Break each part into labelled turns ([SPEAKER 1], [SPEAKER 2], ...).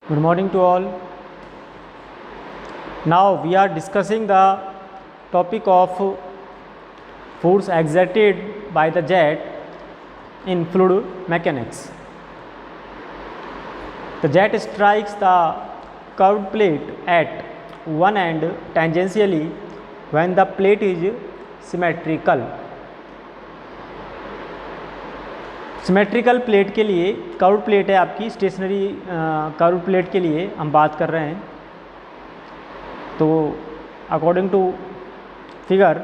[SPEAKER 1] Good morning to all. Now we are discussing the topic of force exerted by the jet in fluid mechanics. The jet strikes the curved plate at one end tangentially when the plate is symmetrical. Symmetrical plate के लिए, curved plate है आपकी, stationery curved plate के लिए हम बात कर रहे हैं। तो according to figure,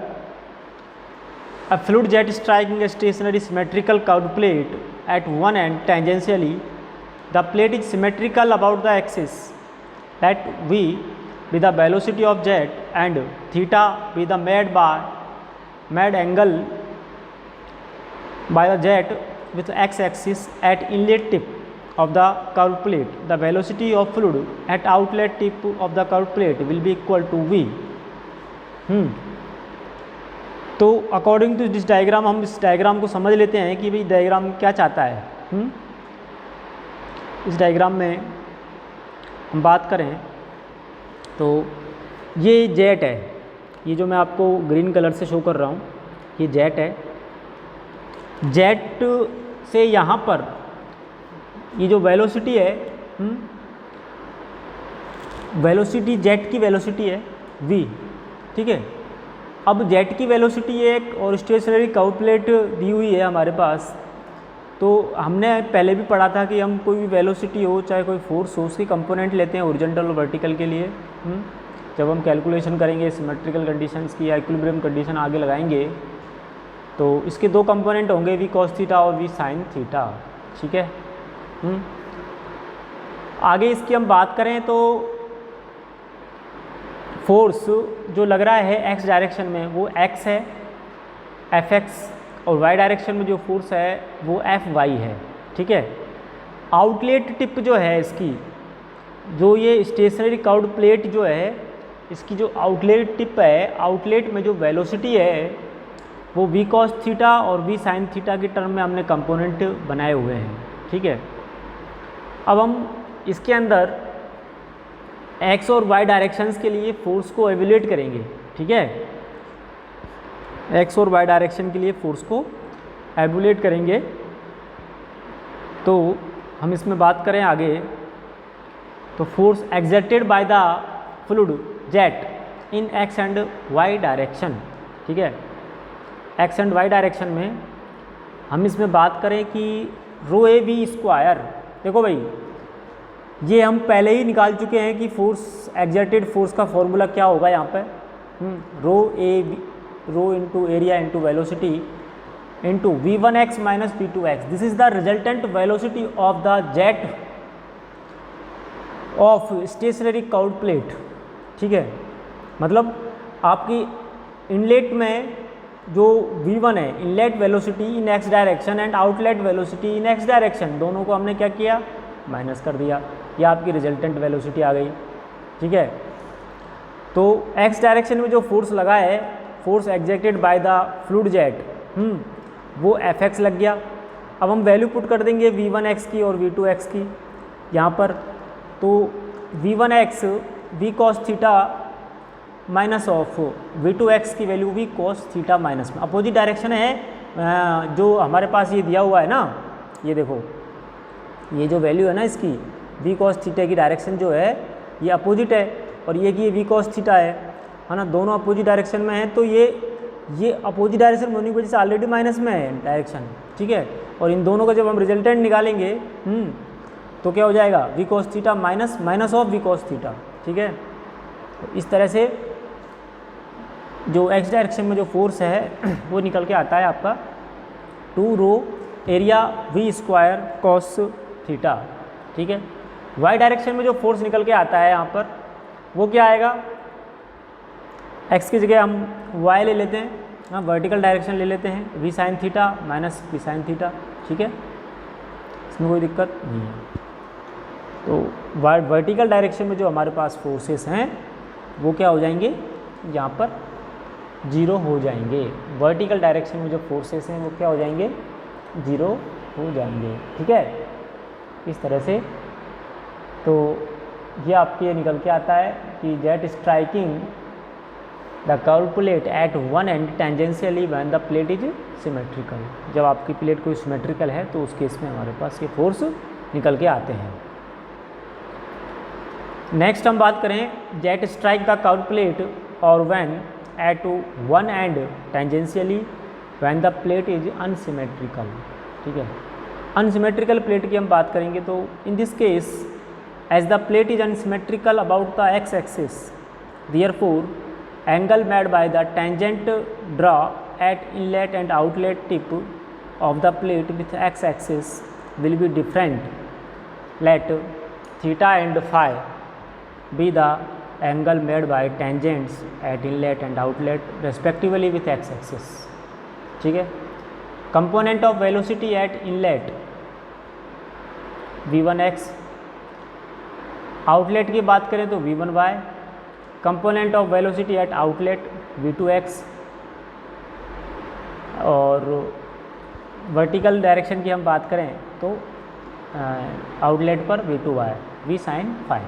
[SPEAKER 1] a fluid jet striking a stationary symmetrical curved plate at one end tangentially, the plate is symmetrical about the axis let we with the velocity of jet and theta be the made angle by the jet with x-axis at inlet tip of the curved plate. The velocity of fluid at outlet tip of the curved plate will be equal to v. तो according to this diagram, हम इस diagram को समझ लेते हैं कि भाई diagram क्या चाहता है। इस डायग्राम में हम बात करें तो ये जेट है, ये जो मैं आपको ग्रीन कलर से शो कर रहा हूँ, ये जेट है। जेट से यहाँ पर ये जो वेलोसिटी है, वेलोसिटी जेट की वेलोसिटी है v, ठीक है। अब जेट की वेलोसिटी एक और स्टेशनरी कर्व प्लेट दी हुई है हमारे पास। तो हमने पहले भी पढ़ा था कि हम कोई भी वेलोसिटी हो, चाहे कोई फोर्स हो, उसकी कंपोनेंट लेते हैं हॉरिजॉन्टल और वर्टिकल के लिए। जब हम कैलकुलेशन करेंगे सिमेट्रिकल कंडीशंस की या इक्विलिब्रियम कंडीशन आगे लगाएंगे तो इसके दो कंपोनेंट होंगे, वी कॉस थीटा और वी साइन थीटा, ठीक है। आगे इसकी हम बात करें तो फोर्स जो लग रहा है एक्स डायरेक्शन में वो एक्स है, एफ एक्स, और वाई डायरेक्शन में जो फोर्स है वो एफ वाई है, ठीक है। आउटलेट टिप जो है इसकी, जो ये स्टेशनरी कर्व्ड प्लेट जो है, इसकी जो आउटलेट टिप है, आउटलेट में जो वेलोसिटी है वो वी कॉस थीटा और वी साइन थीटा के टर्म में हमने कंपोनेंट बनाए हुए हैं, ठीक है। अब हम इसके अंदर एक्स और वाई डायरेक्शंस के लिए फोर्स को एवेल्यूएट करेंगे, ठीक है। एक्स और वाई डायरेक्शन के लिए फोर्स को एवेल्यूएट करेंगे। तो हम इसमें बात करें आगे तो force exerted by the fluid jet in x and y direction, ठीक है। एक्स एंड वाई डायरेक्शन में हम इसमें बात करें कि रो ए वी स्क्वायर, देखो भाई ये हम पहले ही निकाल चुके हैं कि फोर्स एक्सर्टेड फोर्स का फॉर्मूला क्या होगा यहाँ पे, rho into area into velocity into v1x minus v2x। This is the resultant velocity of the jet of stationary curved plate, ठीक है। मतलब आपकी इनलेट में जो v1 है, inlet velocity in x direction and outlet velocity in x direction, दोनों को हमने क्या किया, माइनस कर दिया। ये आपकी रिजल्टेंट वेलोसिटी आ गई, ठीक है। तो x डायरेक्शन में जो फोर्स लगा है, force exerted by the fluid jet, वो Fx लग गया। अब हम वैल्यू पुट कर देंगे v1x की और v2x की यहाँ पर। तो v1x v cos theta minus of v2x की value v cos theta minus में, अपोजिट डायरेक्शन है जो हमारे पास ये दिया हुआ है ना, ये देखो ये जो वैल्यू है ना इसकी v cos थीटा की डायरेक्शन जो है ये अपोजिट है, और ये कि v cos थीटा है ना, दोनों अपोजिट डायरेक्शन में है। तो ये अपोजिट डायरेक्शन में होने की वजह से ऑलरेडी माइनस में है डायरेक्शन, ठीक है। और इन दोनों का जब हम रिजल्टेंट निकालेंगे तो क्या हो जाएगा, v cos theta minus of v cos theta, ठीक है। तो इस तरह से जो x डायरेक्शन में जो फोर्स है वो निकल के आता है आपका 2 rho area v square cos theta, ठीक है। y डायरेक्शन में जो फोर्स निकल के आता है यहाँ पर वो क्या आएगा, x की जगह हम y ले लेते हैं, हाँ वर्टिकल डायरेक्शन ले लेते हैं, v sine theta minus v sine theta, ठीक है, इसमें कोई दिक्कत नहीं है। तो वर्टिकल डायरेक्शन में जो हमारे पास फोर्सेस हैं वो क्या हो जाएंगे, यहाँ पर जीरो हो जाएंगे। वर्टिकल डायरेक्शन में जो फोर्सेस हैं वो क्या हो जाएंगे, जीरो हो जाएंगे, ठीक है। इस तरह से तो ये आपके ये निकल के आता है कि jet striking the curve plate at one end tangentially when the plate is symmetrical. जब आपकी प्लेट कोई सिमेट्रिकल है तो उस केस में हमारे पास ये फोर्स निकल के आते हैं। नेक्स्ट हम बात करें jet strike the curve plate और when at one end tangentially when the plate is unsymmetrical. ठीक है, अनसिमेट्रिकल प्लेट की हम बात करेंगे तो in this case as the plate is unsymmetrical about the X axis therefore angle made by the tangent draw at inlet and outlet tip of the plate with X axis will be different. Let theta and phi be the angle made by tangents at inlet and outlet respectively with x axis। ठीक है, component of velocity at inlet v1x, outlet की बात करें तो v1y, component of velocity at outlet v2x, और vertical direction की हम बात करें तो आउटलेट पर v2y v sin phi।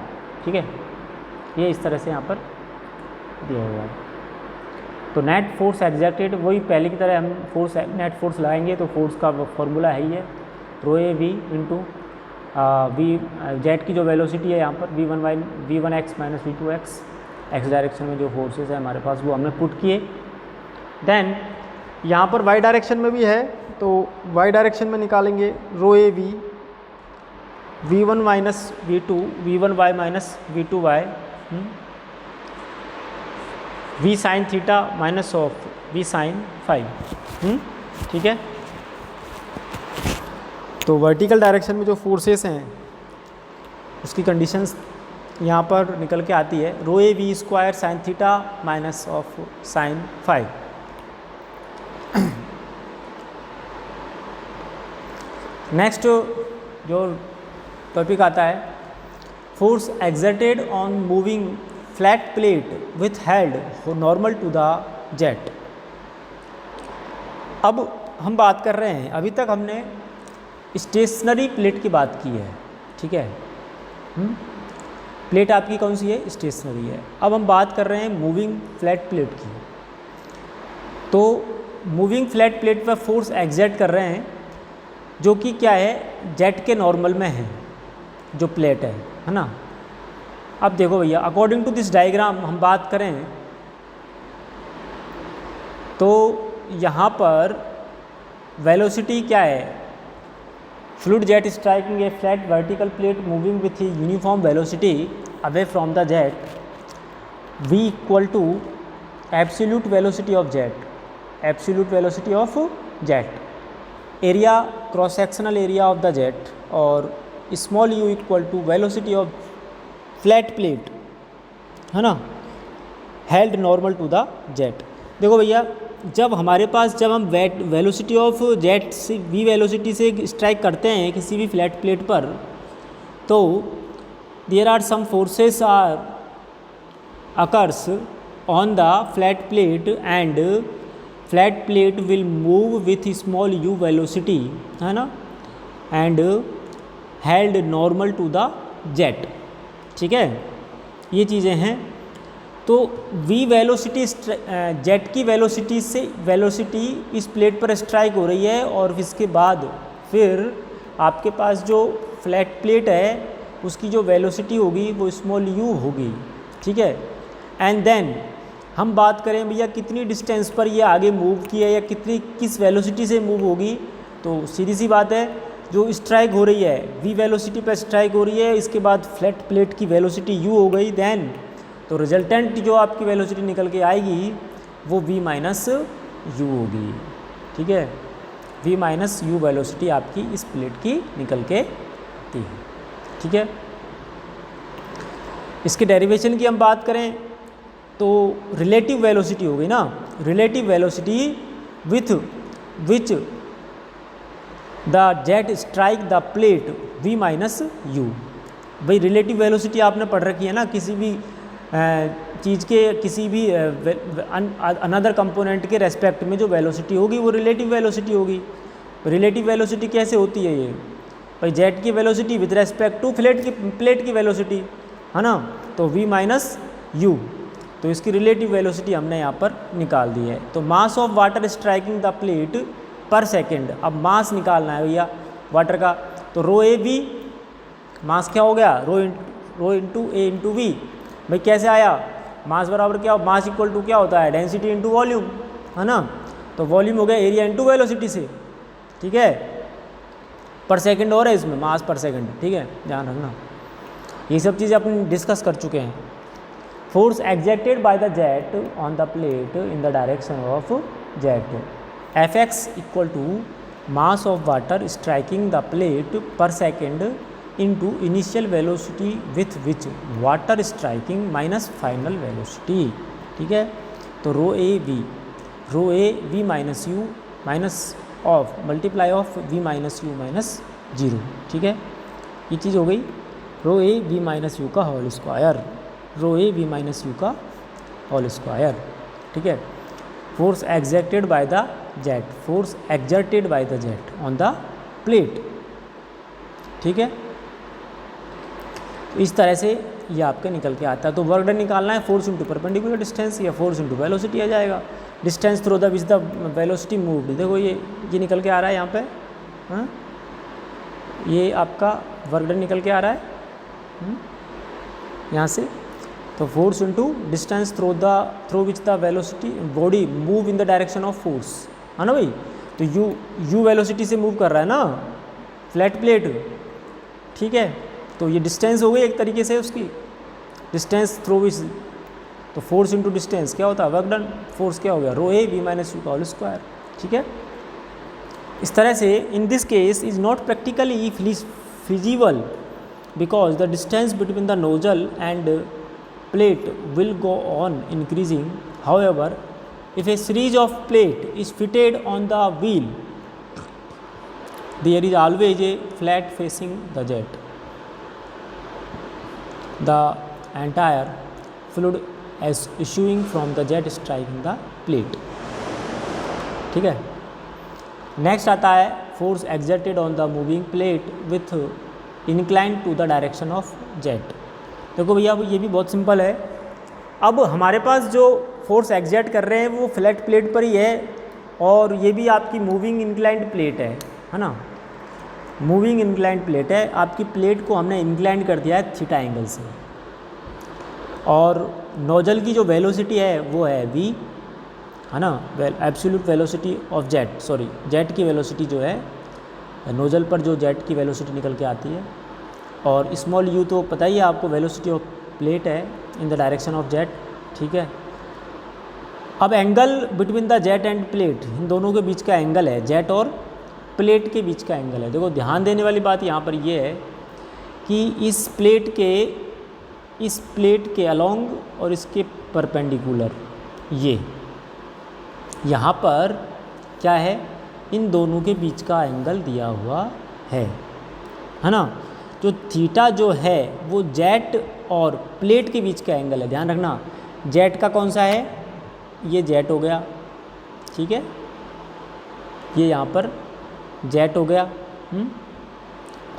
[SPEAKER 1] ठीक है, ये इस तरह से यहाँ पर दिया हुआ है। तो नेट फोर्स एग्जैक्टेड वही पहले की तरह हम फोर्स नेट फोर्स लगाएंगे तो फोर्स का फॉर्मूला है ही है रो ए वी इंटू वी जेट की जो वेलोसिटी है यहाँ पर v1x minus v2x, x direction में जो फोर्सेस है हमारे पास वो हमने पुट किए। देन यहाँ पर वाई डायरेक्शन में भी है तो वाई डायरेक्शन में निकालेंगे rho A V v1 minus v2 v1y minus v2y v sine theta minus of v sine phi. ठीक है, तो वर्टिकल डायरेक्शन में जो फोर्सेस हैं उसकी कंडीशंस यहाँ पर निकल के आती है rho A V square sine theta minus of sine phi. Next जो टॉपिक आता है force exerted on moving flat plate with held normal to the jet. अब हम बात कर रहे हैं, अभी तक हमने स्टेशनरी प्लेट की बात की है। ठीक है, प्लेट आपकी कौन सी है, स्टेशनरी है। अब हम बात कर रहे हैं मूविंग फ्लैट प्लेट की। तो मूविंग फ्लैट प्लेट पर फोर्स एक्सर्ट कर रहे हैं जो कि क्या है, जेट के नॉर्मल में है जो प्लेट है ना। अब देखो भैया, अकॉर्डिंग टू दिस डायग्राम हम बात करें तो यहाँ पर वेलोसिटी क्या है, fluid jet striking a flat vertical plate moving with uniform velocity away from the jet v equal to absolute velocity of jet, absolute velocity of jet, area cross sectional area of the jet, और small u equal to velocity of flat plate, है ना, held normal to the jet. देखो भैया, जब हमारे पास जब हम वेलोसिटी ऑफ जेट से v वेलोसिटी से स्ट्राइक करते हैं किसी भी फ्लैट प्लेट पर, तो there are some forces are occurs on the flat plate and flat plate will move with small u velocity, है ना, and held normal to the jet. ठीक है, ये चीज़ें हैं। तो v वेलोसिटी जेट की वेलोसिटी से वेलोसिटी इस प्लेट पर स्ट्राइक हो रही है, और इसके बाद फिर आपके पास जो फ्लैट प्लेट है उसकी जो वेलोसिटी होगी वो स्मॉल u होगी। ठीक है, एंड देन हम बात करें भैया कितनी डिस्टेंस पर ये आगे मूव किया या किस वेलोसिटी से मूव होगी, तो सीधी सी बात है, जो स्ट्राइक हो रही है v वेलोसिटी पर स्ट्राइक हो रही है, इसके बाद फ्लैट प्लेट की वेलोसिटी u हो गई, देन तो रिजल्टेंट जो आपकी वेलोसिटी निकल के आएगी वो v माइनस यू होगी। ठीक है, v माइनस यू वेलोसिटी आपकी इस प्लेट की निकल के आती है। ठीक है, इसके डेरिवेशन की हम बात करें तो रिलेटिव वेलोसिटी हो गई ना, relative velocity with which the jet strike the plate v minus you. भाई रिलेटिव वेलोसिटी आपने पढ़ रखी है ना, किसी भी चीज़ के किसी भी अनदर कंपोनेंट के रेस्पेक्ट में जो वेलोसिटी होगी वो रिलेटिव वेलोसिटी होगी। रिलेटिव वेलोसिटी कैसे होती है, ये भाई जेट की velocity with respect to plate की वेलोसिटी, है ना, तो v माइनस यू, तो इसकी रिलेटिव वेलोसिटी हमने यहाँ पर निकाल दी है। तो मास of water striking the plate per second, अब मास निकालना है भैया वाटर का, तो रो ए वी, मास क्या हो गया, rho into A into we. भाई कैसे आया, मास बराबर क्या, मास इक्वल टू क्या होता है, डेंसिटी इंटू वॉल्यूम, है ना, तो वॉल्यूम हो गया एरिया इंटू वेलोसिटी से, ठीक है, पर सेकंड हो रहा है इसमें, मास पर सेकंड, ठीक है, ध्यान रखना। ये सब चीज़ें अपन डिस्कस कर चुके हैं। Force exerted by the jet on the plate in the direction of jet, F X equal to mass of water striking the plate per second into initial velocity with which water striking minus final velocity, ठीक है। तो rho A V minus U minus of multiply of V minus U minus zero, ठीक है, ये चीज़ हो गई rho A V minus you का whole square, row A V minus you का होल स्क्वायर, ठीक है। Force exerted by the jet, force exerted by the jet on the plate, ठीक है। तो इस तरह से ये आपका निकल के आता है। तो वर्क डन निकालना है, फोर्स इंटू परपेंडिकुलर डिस्टेंस या फोर्स इंटू वेलोसिटी आ जाएगा, distance through the which the velocity moved, देखो ये निकल के आ रहा है यहाँ पे, हाँ, ये आपका वर्क डन निकल के आ रहा है यहाँ से। तो force into distance through which the velocity body move in the direction of force, है ना भाई, तो यू वेलोसिटी से मूव कर रहा है ना फ्लैट प्लेट, ठीक है, तो ये डिस्टेंस हो गई एक तरीके से उसकी, डिस्टेंस थ्रू विच, तो फोर्स इंटू डिस्टेंस क्या होता है, वर्क डन, फोर्स क्या हो गया, rho A V minus you का होल स्क्वायर, ठीक है। इस तरह से इन this case is not practically feasible because the distance between the nozzle and plate will go on increasing. However, if a series of plate is fitted on the wheel, there is always a flat facing the jet. The entire fluid is issuing from the jet striking the plate, ठीक है। Next आता है force exerted on the moving plate with incline to the direction of jet. देखो भैया ये भी बहुत simple है। अब हमारे पास जो फोर्स एग्जर्ट कर रहे हैं वो फ्लैट प्लेट पर ही है और ये भी आपकी मूविंग इंक्लाइंड प्लेट है ना, मूविंग इंक्लाइंड प्लेट है। आपकी प्लेट को हमने इंक्लाइंड कर दिया है थीटा एंगल से और नोजल की जो वेलोसिटी है वो है v, है ना, absolute velocity of jet, sorry jet की वेलोसिटी जो है नोजल पर जो जेट की वेलोसिटी निकल के आती है, और स्मॉल u तो पता ही है आपको वेलोसिटी ऑफ प्लेट है in the direction of jet, ठीक है। अब angle between the jet and plate, इन दोनों के बीच का एंगल है, जेट और प्लेट के बीच का एंगल है। देखो ध्यान देने वाली बात यहाँ पर ये है कि इस प्लेट के अलोंग और इसके परपेंडिकुलर, ये यहाँ पर क्या है, इन दोनों के बीच का एंगल दिया हुआ है ना। जो थीटा जो है वो जेट और प्लेट के बीच का एंगल है, ध्यान रखना। जेट का कौन सा है, ये जेट हो गया, ठीक है, ये यहाँ पर जेट हो गया,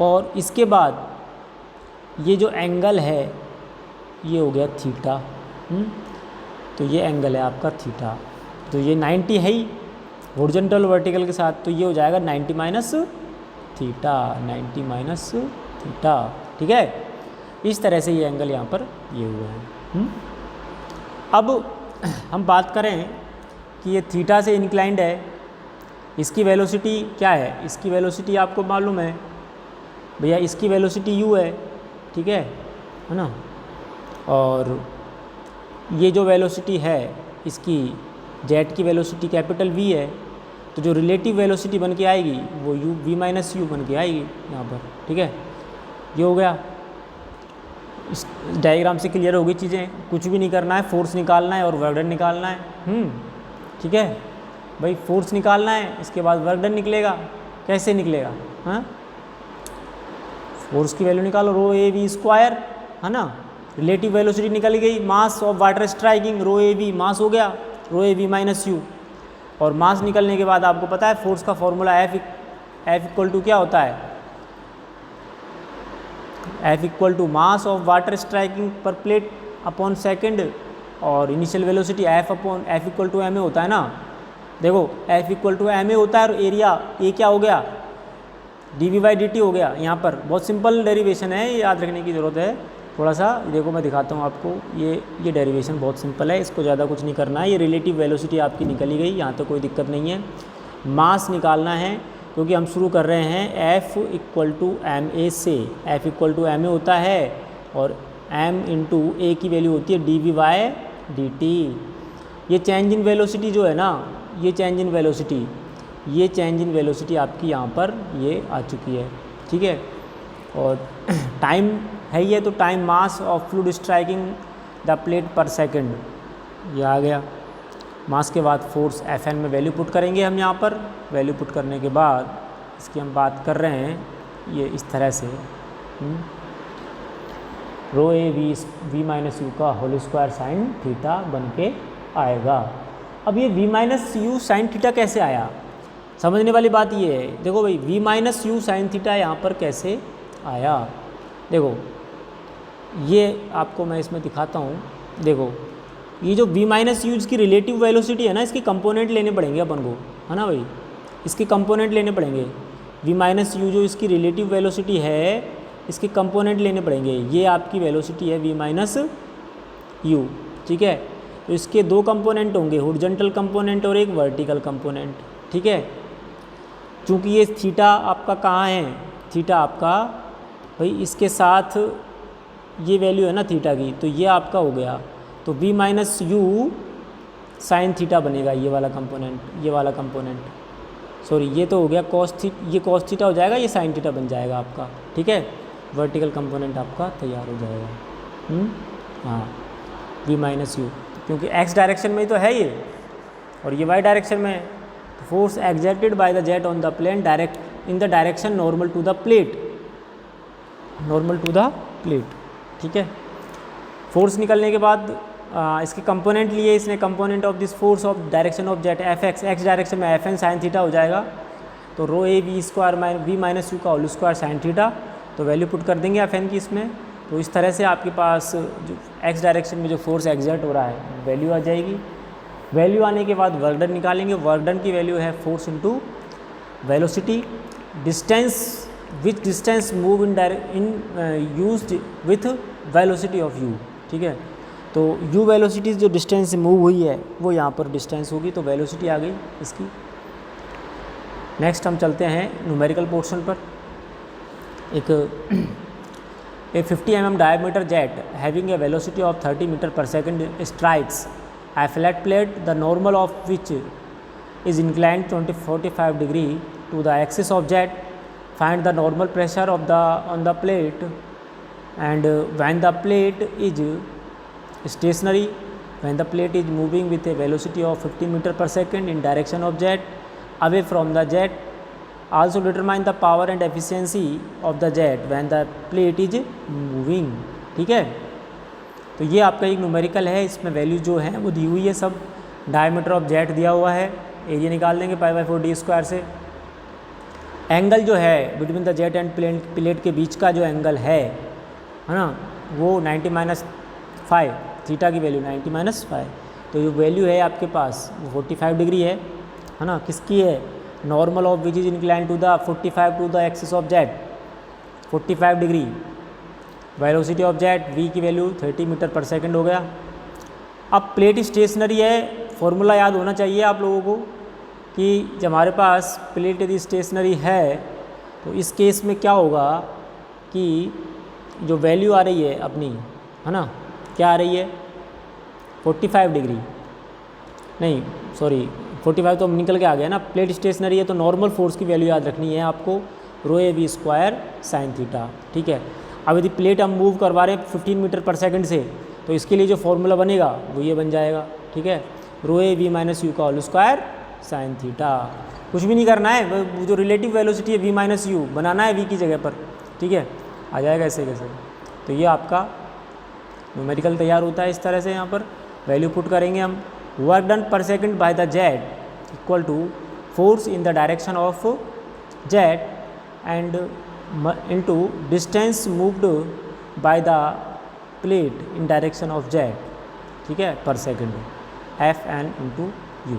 [SPEAKER 1] और इसके बाद ये जो एंगल है ये हो गया थीटा, तो ये एंगल है आपका थीटा, तो ये 90 है ही हॉरिजॉन्टल वर्टिकल के साथ, तो ये हो जाएगा 90 माइनस थीटा, 90 माइनस थीटा, ठीक है। इस तरह से ये एंगल यहाँ पर ये हुआ है। अब हम बात करें कि ये थीटा से इंक्लाइंड है, इसकी वेलोसिटी क्या है, इसकी वेलोसिटी आपको मालूम है भैया, इसकी वेलोसिटी u है, ठीक है ना, और ये जो वेलोसिटी है इसकी जेट की वेलोसिटी कैपिटल V है, तो जो रिलेटिव वेलोसिटी बन के आएगी वो v माइनस यू बन के आएगी यहाँ पर, ठीक है। ये हो गया, इस डायग्राम से क्लियर हो गई चीज़ें, कुछ भी नहीं करना है, फोर्स निकालना है और वर्क डन निकालना है, ठीक है भाई, फोर्स निकालना है, इसके बाद वर्क डन निकलेगा। कैसे निकलेगा, हाँ, फोर्स की वैल्यू निकालो, रो ए वी स्क्वायर, है ना, रिलेटिव वेलोसिटी निकल गई, mass of water striking rho A V, mass हो गया rho A V minus U, और मास निकलने के बाद आपको पता है फोर्स का फॉर्मूला एफ इक्वल टू क्या होता है, F equal to mass of water striking per plate upon second, और initial velocity F equal to M A होता है ना। देखो F equal to M A होता है और एरिया ए क्या हो गया, D we by D T हो गया। यहाँ पर बहुत सिंपल डेरिवेशन है, याद रखने की ज़रूरत है थोड़ा सा। देखो मैं दिखाता हूँ आपको, ये डेरिवेशन बहुत सिंपल है, इसको ज़्यादा कुछ नहीं करना है। ये रिलेटिव वेलोसिटी आपकी निकली गई, यहाँ तो कोई दिक्कत नहीं है। मास निकालना है क्योंकि हम शुरू कर रहे हैं F equal to M A से। F equal to M A होता है और एम इंटू ए की वैल्यू होती है d we by D t. ये चेंज इन वेलोसिटी जो है ना, ये चेंज इन वेलोसिटी आपकी यहाँ पर ये आ चुकी है, ठीक है। और टाइम है ये, तो time mass of fluid striking the plate पर सेकंड, ये आ गया। मास के बाद फोर्स एफ एन में वैल्यू पुट करेंगे हम यहाँ पर। वैल्यू पुट करने के बाद इसकी हम बात कर रहे हैं ये इस तरह से, rho A V minus you का होल स्क्वायर साइन थीटा बन के आएगा। अब ये v minus u sine theta कैसे आया, समझने वाली बात ये है। देखो भाई v minus u sine theta यहाँ पर कैसे आया, देखो ये आपको मैं इसमें दिखाता हूँ। देखो ये जो v माइनस यू इसकी रिलेटिव वेलोसिटी है ना, इसकी कंपोनेंट लेने पड़ेंगे अपन को, है ना भाई, इसके कंपोनेंट लेने पड़ेंगे। v माइनस यू जो इसकी रिलेटिव वेलोसिटी है, इसके कंपोनेंट लेने पड़ेंगे। ये आपकी वेलोसिटी है v माइनस यू, ठीक है। तो इसके दो कंपोनेंट होंगे, हॉरिजॉन्टल कंपोनेंट और एक वर्टिकल कंपोनेंट, ठीक है। चूँकि ये थीटा आपका कहाँ है, थीटा आपका भाई इसके साथ ये वैल्यू है ना थीटा की, तो ये आपका हो गया। तो v minus u sine theta बनेगा, ये वाला कंपोनेंट, सॉरी ये तो हो गया ये कॉस थीटा हो जाएगा, ये साइन थीटा बन जाएगा आपका, ठीक है। वर्टिकल कंपोनेंट आपका तैयार हो जाएगा। हाँ v माइनस यू, क्योंकि x डायरेक्शन में ही तो है ये और ये y डायरेक्शन में है। तो force exerted by the jet on the plane direct in the direction normal to the plate, ठीक है। फोर्स निकलने के बाद इसके कंपोनेंट लिए, इसने component of this force of direction of jet F X direction में एफ एन साइन थीटा हो जाएगा। तो rho A V square V minus you का होल स्क्वायर साइन थीटा, तो वैल्यू पुट कर देंगे एफ एन की इसमें। तो इस तरह से आपके पास जो एक्स डायरेक्शन में जो फोर्स एक्सर्ट हो रहा है वैल्यू आ जाएगी। वैल्यू आने के बाद वर्क डन निकालेंगे। वर्क डन की वैल्यू है force into velocity, distance which distance move in used with velocity of you, ठीक है। तो u वेलोसिटी जो डिस्टेंस से मूव हुई है वो यहाँ पर डिस्टेंस होगी, तो वेलोसिटी आ गई इसकी। नेक्स्ट हम चलते हैं न्यूमेरिकल पोर्शन पर। एक 50 mm diameter jet having a velocity of 30 metre पर second strikes a flat plate the normal of which is inclined 45 degree to the axis of jet. Find the normal pressure of on the plate and when the plate is stationary, when the plate is moving with a velocity of 50 meter per second in direction of jet away from the jet, also determine the power and efficiency of the jet when the plate is moving, ठीक है। तो ये आपका एक numerical है, इसमें value जो है वो दी हुई है सब। डायमीटर ऑफ जेट दिया हुआ है, एरिया निकाल देंगे π/4 d स्क्वायर से। एंगल जो है between the jet and plate के बीच का जो एंगल है ना, वो 90-5, थीटा की वैल्यू 90-5। तो ये वैल्यू है आपके पास वो 45 डिग्री है ना। किसकी है, normal of which is incline to the 45 to the axis of jet, 45 degree. Velocity of jet v की वैल्यू 30 मीटर पर सेकंड हो गया। अब प्लेट स्टेशनरी है, फॉर्मूला याद होना चाहिए आप लोगों को कि जब हमारे पास प्लेट यदि स्टेशनरी है तो इस केस में क्या होगा कि जो वैल्यू आ रही है अपनी, है ना, क्या आ रही है 45 डिग्री, नहीं सॉरी 45 तो निकल के आ गया ना। प्लेट स्टेशनरी है तो नॉर्मल फोर्स की वैल्यू याद रखनी है आपको, रो ए वी स्क्वायर साइन थीटा, ठीक है। अब यदि प्लेट हम मूव करवा रहे हैं 15 मीटर पर सेकंड से, तो इसके लिए जो फॉर्मूला बनेगा वो ये बन जाएगा, ठीक है। Rho A V minus you का होल स्क्वायर साइन थीटा। कुछ भी नहीं करना है, वो जो रिलेटिव वेलोसिटी है v माइनस यू बनाना है v की जगह पर, ठीक है, आ जाएगा ऐसे कैसे। तो ये आपका न्यूमेरिकल तैयार होता है इस तरह से। यहाँ पर वैल्यू पुट करेंगे हम। Work done per second by the jet equal to force in the direction of jet and into distance moved by the plate in direction of z, ठीक है, पर second, f n into u.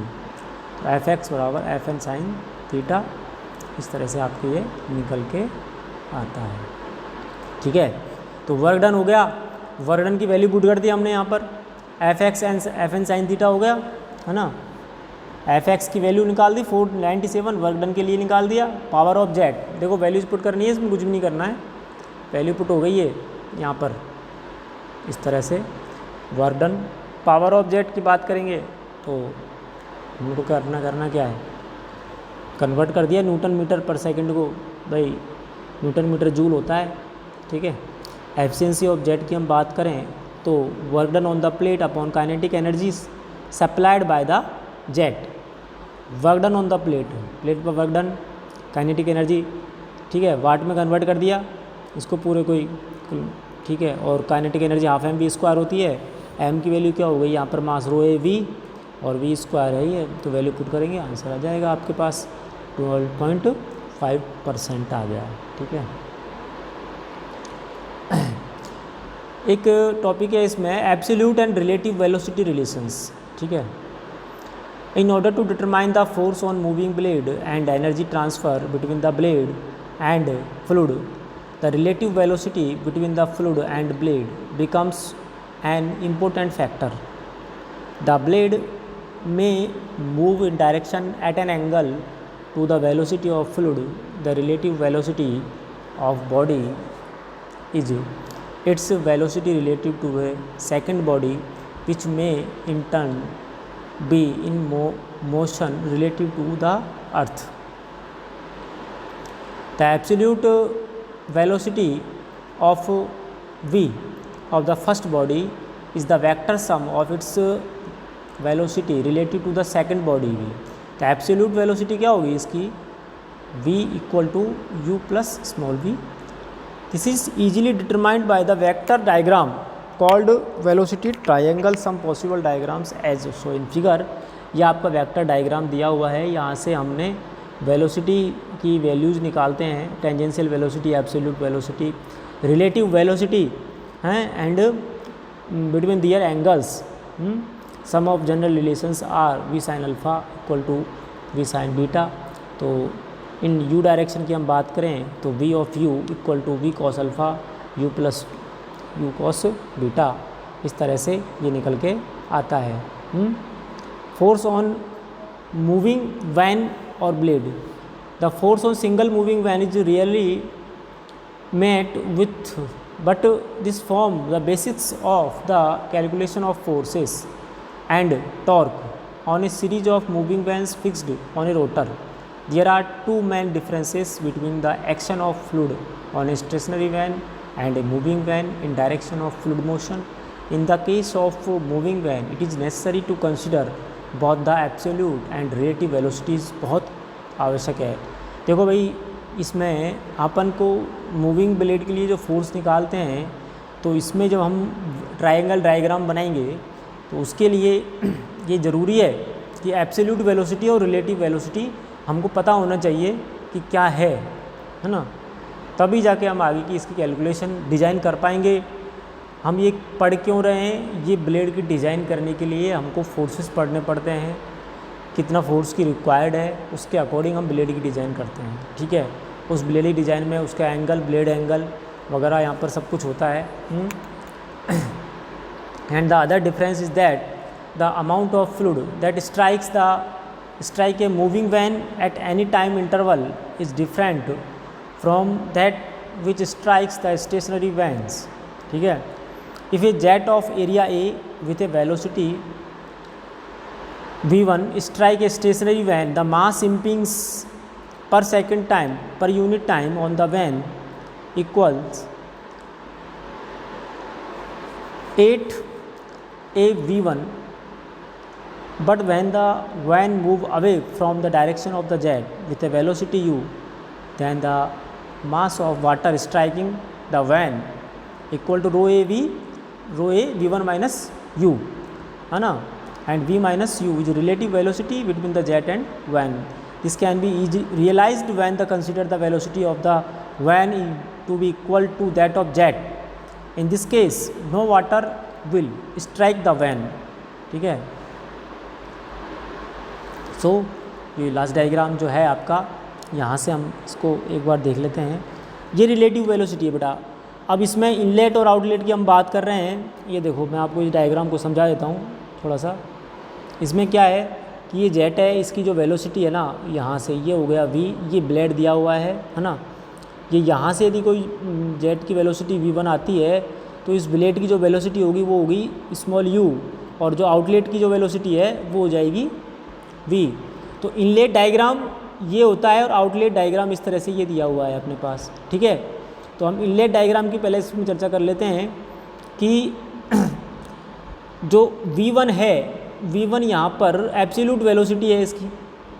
[SPEAKER 1] तो f x बराबर f N sine theta, इस तरह से आपके ये निकल के आता है, ठीक है। तो वर्क डन हो गया, वर्क डन की वैल्यू पुट कर दी हमने यहाँ पर, f x f N sine theta हो गया, है ना। एफ एक्स की वैल्यू निकाल दी 497, वर्क डन के लिए निकाल दिया। पावर ऑफ जेट, देखो वैल्यूज पुट करनी है, इसमें कुछ भी नहीं करना है, वैल्यू पुट हो गई है यहाँ पर इस तरह से। Work done, power of jet की बात करेंगे तो हमको करना क्या है, कन्वर्ट कर दिया न्यूटन मीटर पर सेकंड को, भाई न्यूटन मीटर जूल होता है, ठीक है। एफिशिएंसी ऑफ जेट की हम बात करें तो work done on the plate upon kinetic energy supplied by the jet. Work done on the plate, plate पर वर्क डन, काइनेटिक एनर्जी, ठीक है, वाट में कन्वर्ट कर दिया इसको पूरे कोई, ठीक है। और kinetic energy half m v square होती है, एम की वैल्यू क्या हो गई यहाँ पर, मास रो ए वी और वी स्क्वायर है ये, तो वैल्यू पुट करेंगे, आंसर आ जाएगा आपके पास 12.5% आ गया, ठीक है। एक टॉपिक है इसमें absolute and relative velocity relations, ठीक है। In order to determine the force on moving blade and energy transfer between the blade and fluid, the relative velocity between the fluid and blade becomes an important factor. The blade may move in direction at an angle to the velocity of fluid. The relative velocity of body is its velocity relative to a second body, which may in turn be in motion relative to the earth. The absolute velocity of v of the first body is the vector sum of its velocity relative to the second body v. तो absolute velocity क्या होगी इसकी, v equal to u plus small v। This is easily determined by the vector diagram called velocity triangle, some possible diagrams as show in figure. ये आपका vector diagram दिया हुआ है, यहाँ से हमने वेलोसिटी की वैल्यूज़ निकालते हैं, tangential velocity, absolute velocity, relative velocity हैं, and between their angles some of general relations are V sine alpha equal to V sine beta. तो इन यू डायरेक्शन की हम बात करें तो V of U equal to V cos alpha U plus U cos beta, इस तरह से ये निकल के आता है। फोर्स ऑन मूविंग वैन और blade, the force on single moving van is really met with, but this form the basis of the calculation of forces and torque on a series of moving vanes fixed on a rotor. There are two main differences between the action of fluid on a stationary vane and a moving vane in direction of fluid motion. In the case of moving vane, it is necessary to consider both the absolute and relative velocities. बहुत आवश्यक है। देखो भाई, इसमें अपन को moving blade के लिए जो फोर्स निकालते हैं, तो इसमें जब हम ट्रायंगल डायग्राम बनाएंगे तो उसके लिए ये ज़रूरी है कि एब्सोल्यूट वेलोसिटी और रिलेटिव वेलोसिटी हमको पता होना चाहिए कि क्या है ना, तभी जाके हम आगे की इसकी कैलकुलेशन डिज़ाइन कर पाएंगे। हम ये पढ़ क्यों रहे हैं, ये ब्लेड की डिज़ाइन करने के लिए हमको फोर्सेस पढ़ने पड़ते हैं, कितना फोर्स की रिक्वायर्ड है, उसके अकॉर्डिंग हम ब्लेड की डिज़ाइन करते हैं, ठीक है। उस ब्लेड की डिज़ाइन में उसका एंगल, ब्लेड एंगल वगैरह यहाँ पर सब कुछ होता है। And the other difference is that the amount of fluid that strike a moving vane at any time interval is different from that which strikes the stationary vanes, ठीक है। If a jet of area a with a velocity v1 strike a stationary van, the mass impings per second time per unit time on the van equals 8 AV1, but when the van move away from the direction of the jet with a velocity u, then the mass of water striking the van equal to rho a v1 minus u, है ना, and v minus u is relative velocity between the jet and van. This can be easy realized when the consider the velocity of the vane to be equal to that of jet. In this case no water will strike the vane. ठीक है, सो ये last diagram जो है आपका, यहाँ से हम इसको एक बार देख लेते हैं। ये रिलेटिव वेलोसिटी है बेटा। अब इसमें इनलेट और आउटलेट की हम बात कर रहे हैं। ये देखो मैं आपको इस डायग्राम को समझा देता हूँ थोड़ा सा। इसमें क्या है कि ये जेट है, इसकी जो वेलोसिटी है ना, यहाँ से ये हो गया v, ये ब्लेड दिया हुआ है ना। ये यहाँ से यदि कोई जेट की वेलोसिटी v1 आती है तो इस ब्लेड की जो वेलोसिटी होगी वो होगी स्मॉल u, और जो आउटलेट की जो वेलोसिटी है वो हो जाएगी v। तो इनलेट डायग्राम ये होता है और आउटलेट डायग्राम इस तरह से ये दिया हुआ है अपने पास। ठीक है, तो हम इनलेट डायग्राम की पहले इसमें चर्चा कर लेते हैं कि जो v1 है, v1 यहाँ पर एब्सोल्यूट वेलोसिटी है इसकी,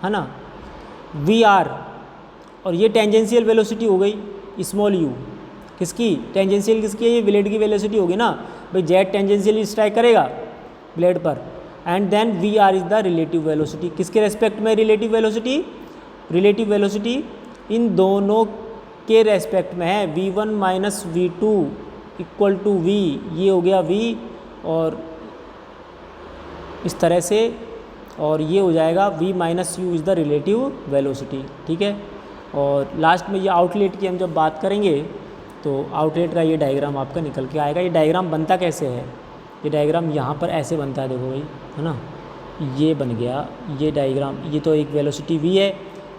[SPEAKER 1] है ना, vr, और ये टेंजेंशियल वेलोसिटी हो गई स्मॉल u। किसकी टेंजेंशियल, किसकी है, ये ब्लेड की वेलोसिटी होगी ना भाई, जेट टेंजेंशियल स्ट्राइक करेगा ब्लेड पर। And then vr is the relative velocity. किसके रेस्पेक्ट में रिलेटिव वेलोसिटी? रिलेटिव वेलोसिटी इन दोनों के रेस्पेक्ट में है। v1 minus v2 equal to v, ये हो गया v, और इस तरह से, और ये हो जाएगा v minus you is the relative velocity. ठीक है, और लास्ट में ये आउटलेट की हम जब बात करेंगे तो आउटलेट का ये डायग्राम आपका निकल के आएगा। ये डायग्राम बनता कैसे है? ये डायग्राम यहाँ पर ऐसे बनता है, देखो भाई, है ना, ये बन गया ये डायग्राम। ये तो एक वेलोसिटी v है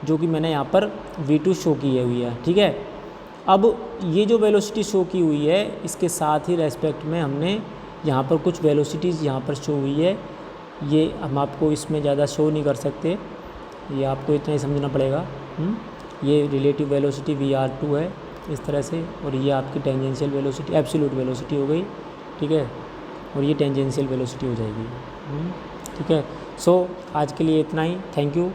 [SPEAKER 1] जो कि मैंने यहाँ पर v2 शो की हुई है। ठीक है, अब ये जो वेलोसिटी शो की हुई है इसके साथ ही रेस्पेक्ट में हमने यहाँ पर कुछ वेलोसिटीज़ यहाँ पर शो हुई है। ये हम आपको इसमें ज़्यादा शो नहीं कर सकते, ये आपको इतना ही समझना पड़ेगा। ये रिलेटिव वेलोसिटी vr2 है इस तरह से, और ये आपकी टेंजेंशियल वेलोसिटी एब्सोल्यूट वेलोसिटी हो गई। ठीक है, और ये टेंजेंशियल वेलोसिटी हो जाएगी। ठीक है, सो आज के लिए इतना ही। Thank you.